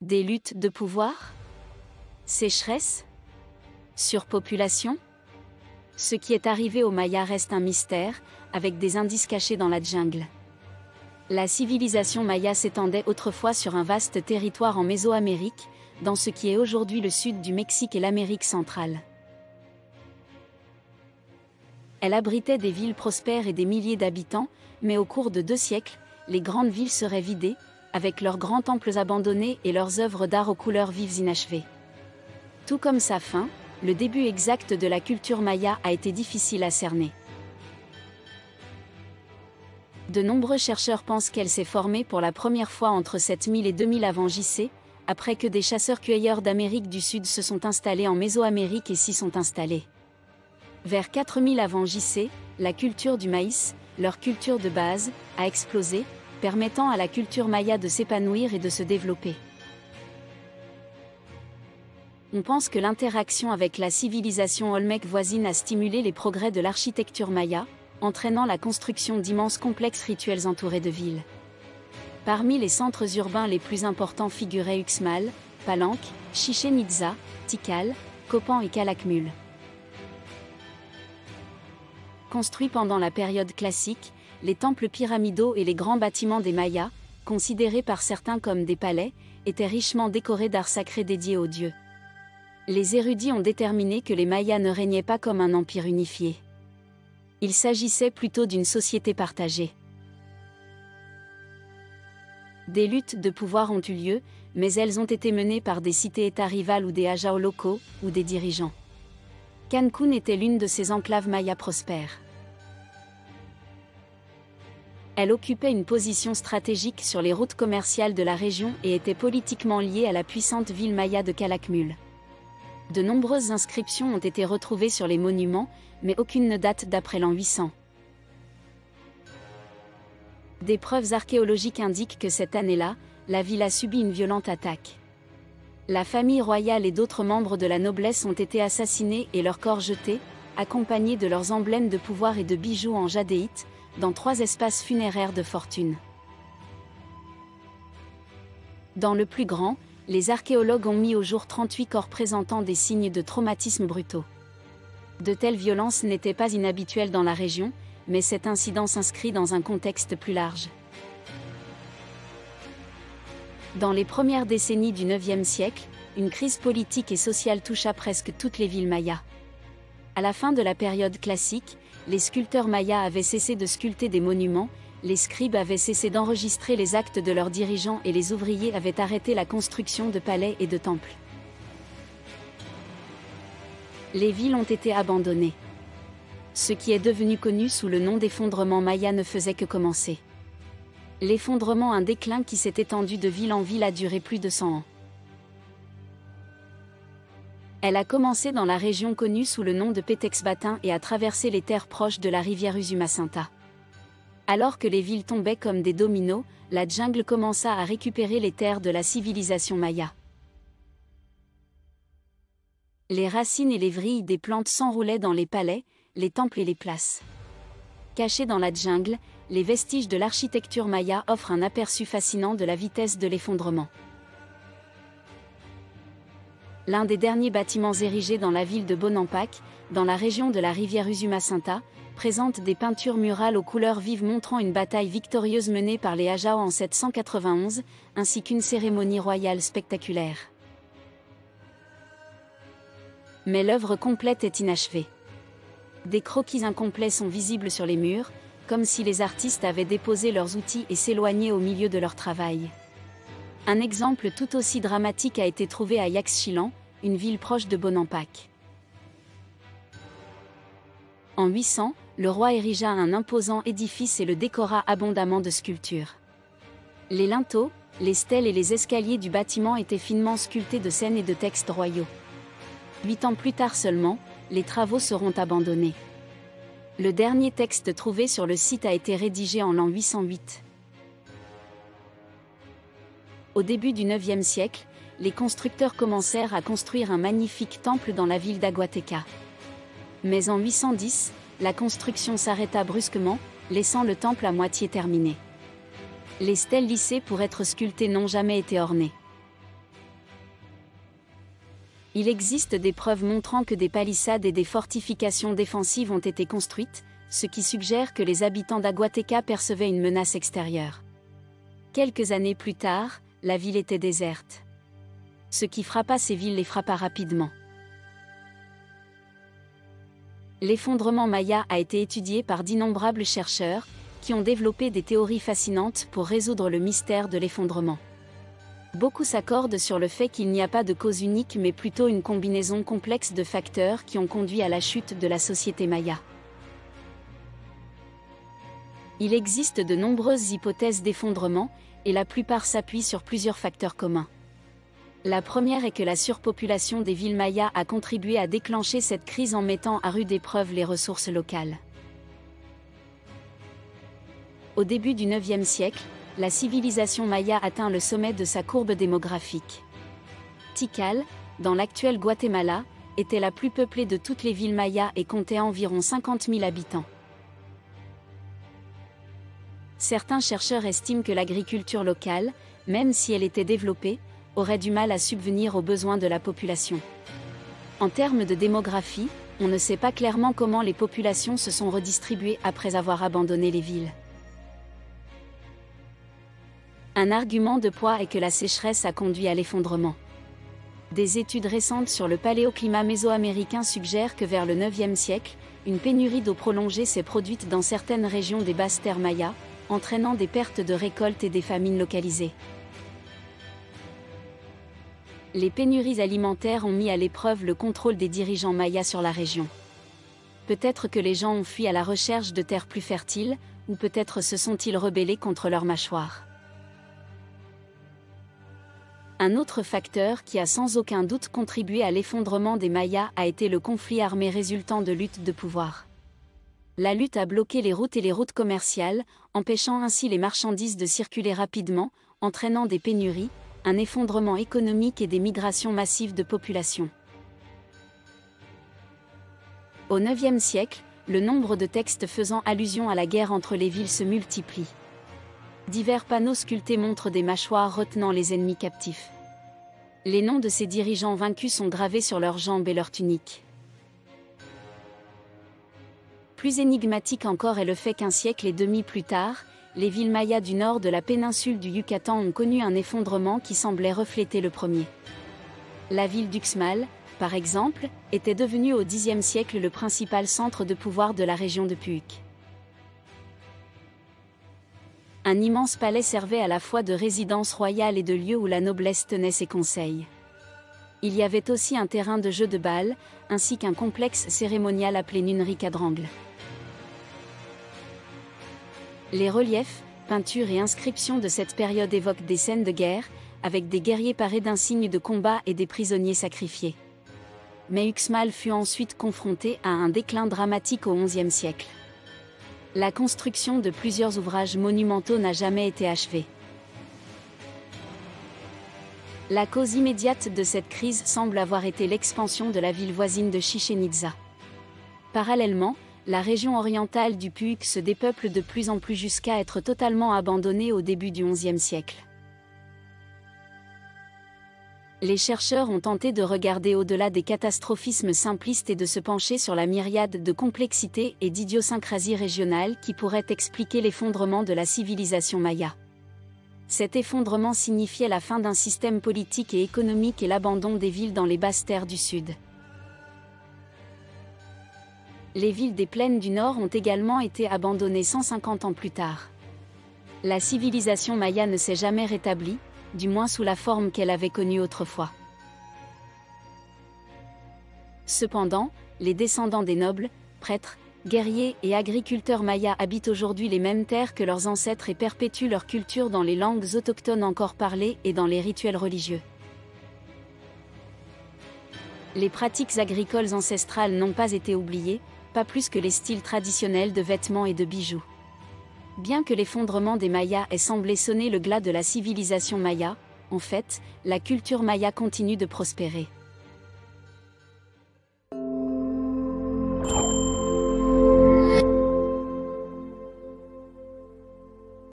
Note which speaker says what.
Speaker 1: Des luttes de pouvoir? Sécheresse? Surpopulation? Ce qui est arrivé aux Mayas reste un mystère, avec des indices cachés dans la jungle. La civilisation maya s'étendait autrefois sur un vaste territoire en Mésoamérique, dans ce qui est aujourd'hui le sud du Mexique et l'Amérique centrale. Elle abritait des villes prospères et des milliers d'habitants, mais au cours de 2 siècles, les grandes villes seraient vidées, avec leurs grands temples abandonnés et leurs œuvres d'art aux couleurs vives inachevées. Tout comme sa fin, le début exact de la culture maya a été difficile à cerner. De nombreux chercheurs pensent qu'elle s'est formée pour la première fois entre 7000 et 2000 avant J.C., après que des chasseurs-cueilleurs d'Amérique du Sud se sont installés en Mésoamérique et s'y sont installés. Vers 4000 avant J.C., la culture du maïs, leur culture de base, a explosé, permettant à la culture maya de s'épanouir et de se développer. On pense que l'interaction avec la civilisation olmèque voisine a stimulé les progrès de l'architecture maya, entraînant la construction d'immenses complexes rituels entourés de villes. Parmi les centres urbains les plus importants figuraient Uxmal, Palenque, Chichén Itzá, Tikal, Copan et Calakmul. Construits pendant la période classique, les temples pyramidaux et les grands bâtiments des Mayas, considérés par certains comme des palais, étaient richement décorés d'art sacré dédiés aux dieux. Les érudits ont déterminé que les Mayas ne régnaient pas comme un empire unifié. Il s'agissait plutôt d'une société partagée. Des luttes de pouvoir ont eu lieu, mais elles ont été menées par des cités-États rivales ou des ajao locaux, ou des dirigeants. Cancún était l'une de ces enclaves mayas prospères. Elle occupait une position stratégique sur les routes commerciales de la région et était politiquement liée à la puissante ville maya de Calakmul. De nombreuses inscriptions ont été retrouvées sur les monuments, mais aucune ne date d'après l'an 800. Des preuves archéologiques indiquent que cette année-là, la ville a subi une violente attaque. La famille royale et d'autres membres de la noblesse ont été assassinés et leurs corps jetés, accompagnés de leurs emblèmes de pouvoir et de bijoux en jadéite, dans 3 espaces funéraires de fortune. Dans le plus grand, les archéologues ont mis au jour 38 corps présentant des signes de traumatismes brutaux. De telles violences n'étaient pas inhabituelles dans la région, mais cet incident s'inscrit dans un contexte plus large. Dans les premières décennies du IXe siècle, une crise politique et sociale toucha presque toutes les villes mayas. À la fin de la période classique, les sculpteurs mayas avaient cessé de sculpter des monuments, les scribes avaient cessé d'enregistrer les actes de leurs dirigeants et les ouvriers avaient arrêté la construction de palais et de temples. Les villes ont été abandonnées. Ce qui est devenu connu sous le nom d'effondrement maya ne faisait que commencer. L'effondrement, un déclin qui s'est étendu de ville en ville, a duré plus de 100 ans. Elle a commencé dans la région connue sous le nom de Petexbattin et a traversé les terres proches de la rivière Usumacinta. Alors que les villes tombaient comme des dominos, la jungle commença à récupérer les terres de la civilisation maya. Les racines et les vrilles des plantes s'enroulaient dans les palais, les temples et les places. Cachés dans la jungle, les vestiges de l'architecture maya offrent un aperçu fascinant de la vitesse de l'effondrement. L'un des derniers bâtiments érigés dans la ville de Bonampak, dans la région de la rivière Usumacinta, présente des peintures murales aux couleurs vives montrant une bataille victorieuse menée par les Ajao en 791, ainsi qu'une cérémonie royale spectaculaire. Mais l'œuvre complète est inachevée. Des croquis incomplets sont visibles sur les murs, comme si les artistes avaient déposé leurs outils et s'éloignaient au milieu de leur travail. Un exemple tout aussi dramatique a été trouvé à Yaxchilan, une ville proche de Bonampak. En 800, le roi érigea un imposant édifice et le décora abondamment de sculptures. Les linteaux, les stèles et les escaliers du bâtiment étaient finement sculptés de scènes et de textes royaux. 8 ans plus tard seulement, les travaux seront abandonnés. Le dernier texte trouvé sur le site a été rédigé en l'an 808. Au début du IXe siècle, les constructeurs commencèrent à construire un magnifique temple dans la ville d'Aguateca. Mais en 810, la construction s'arrêta brusquement, laissant le temple à moitié terminé. Les stèles lissées pour être sculptées n'ont jamais été ornées. Il existe des preuves montrant que des palissades et des fortifications défensives ont été construites, ce qui suggère que les habitants d'Aguateca percevaient une menace extérieure. Quelques années plus tard, la ville était déserte. Ce qui frappa ces villes les frappa rapidement. L'effondrement maya a été étudié par d'innombrables chercheurs, qui ont développé des théories fascinantes pour résoudre le mystère de l'effondrement. Beaucoup s'accordent sur le fait qu'il n'y a pas de cause unique mais plutôt une combinaison complexe de facteurs qui ont conduit à la chute de la société maya. Il existe de nombreuses hypothèses d'effondrement, et la plupart s'appuient sur plusieurs facteurs communs. La première est que la surpopulation des villes mayas a contribué à déclencher cette crise en mettant à rude épreuve les ressources locales. Au début du IXe siècle, la civilisation maya atteint le sommet de sa courbe démographique. Tikal, dans l'actuel Guatemala, était la plus peuplée de toutes les villes mayas et comptait environ 50 000 habitants. Certains chercheurs estiment que l'agriculture locale, même si elle était développée, aurait du mal à subvenir aux besoins de la population. En termes de démographie, on ne sait pas clairement comment les populations se sont redistribuées après avoir abandonné les villes. Un argument de poids est que la sécheresse a conduit à l'effondrement. Des études récentes sur le paléoclimat mésoaméricain suggèrent que vers le IXe siècle, une pénurie d'eau prolongée s'est produite dans certaines régions des basses terres mayas, entraînant des pertes de récoltes et des famines localisées. Les pénuries alimentaires ont mis à l'épreuve le contrôle des dirigeants mayas sur la région. Peut-être que les gens ont fui à la recherche de terres plus fertiles, ou peut-être se sont-ils rebellés contre leur mâchoire. Un autre facteur qui a sans aucun doute contribué à l'effondrement des Mayas a été le conflit armé résultant de luttes de pouvoir. La lutte a bloqué les routes et les routes commerciales, empêchant ainsi les marchandises de circuler rapidement, entraînant des pénuries, un effondrement économique et des migrations massives de population. Au IXe siècle, le nombre de textes faisant allusion à la guerre entre les villes se multiplie. Divers panneaux sculptés montrent des mâchoires retenant les ennemis captifs. Les noms de ces dirigeants vaincus sont gravés sur leurs jambes et leurs tuniques. Plus énigmatique encore est le fait qu'un siècle et demi plus tard, les villes mayas du nord de la péninsule du Yucatan ont connu un effondrement qui semblait refléter le premier. La ville d'Uxmal, par exemple, était devenue au Xe siècle le principal centre de pouvoir de la région de Puuc. Un immense palais servait à la fois de résidence royale et de lieu où la noblesse tenait ses conseils. Il y avait aussi un terrain de jeu de Bâle, ainsi qu'un complexe cérémonial appelé Nunnerie Quadrangle. Les reliefs, peintures et inscriptions de cette période évoquent des scènes de guerre, avec des guerriers parés d'insignes de combat et des prisonniers sacrifiés. Mais Uxmal fut ensuite confronté à un déclin dramatique au XIe siècle. La construction de plusieurs ouvrages monumentaux n'a jamais été achevée. La cause immédiate de cette crise semble avoir été l'expansion de la ville voisine de Chichén Itzá. Parallèlement, la région orientale du Puuc se dépeuple de plus en plus jusqu'à être totalement abandonnée au début du XIe siècle. Les chercheurs ont tenté de regarder au-delà des catastrophismes simplistes et de se pencher sur la myriade de complexités et d'idiosyncrasies régionales qui pourraient expliquer l'effondrement de la civilisation maya. Cet effondrement signifiait la fin d'un système politique et économique et l'abandon des villes dans les basses terres du sud. Les villes des plaines du nord ont également été abandonnées 150 ans plus tard. La civilisation maya ne s'est jamais rétablie, du moins sous la forme qu'elle avait connue autrefois. Cependant, les descendants des nobles, prêtres, guerriers et agriculteurs mayas habitent aujourd'hui les mêmes terres que leurs ancêtres et perpétuent leur culture dans les langues autochtones encore parlées et dans les rituels religieux. Les pratiques agricoles ancestrales n'ont pas été oubliées, pas plus que les styles traditionnels de vêtements et de bijoux. Bien que l'effondrement des Mayas ait semblé sonner le glas de la civilisation maya, en fait, la culture maya continue de prospérer.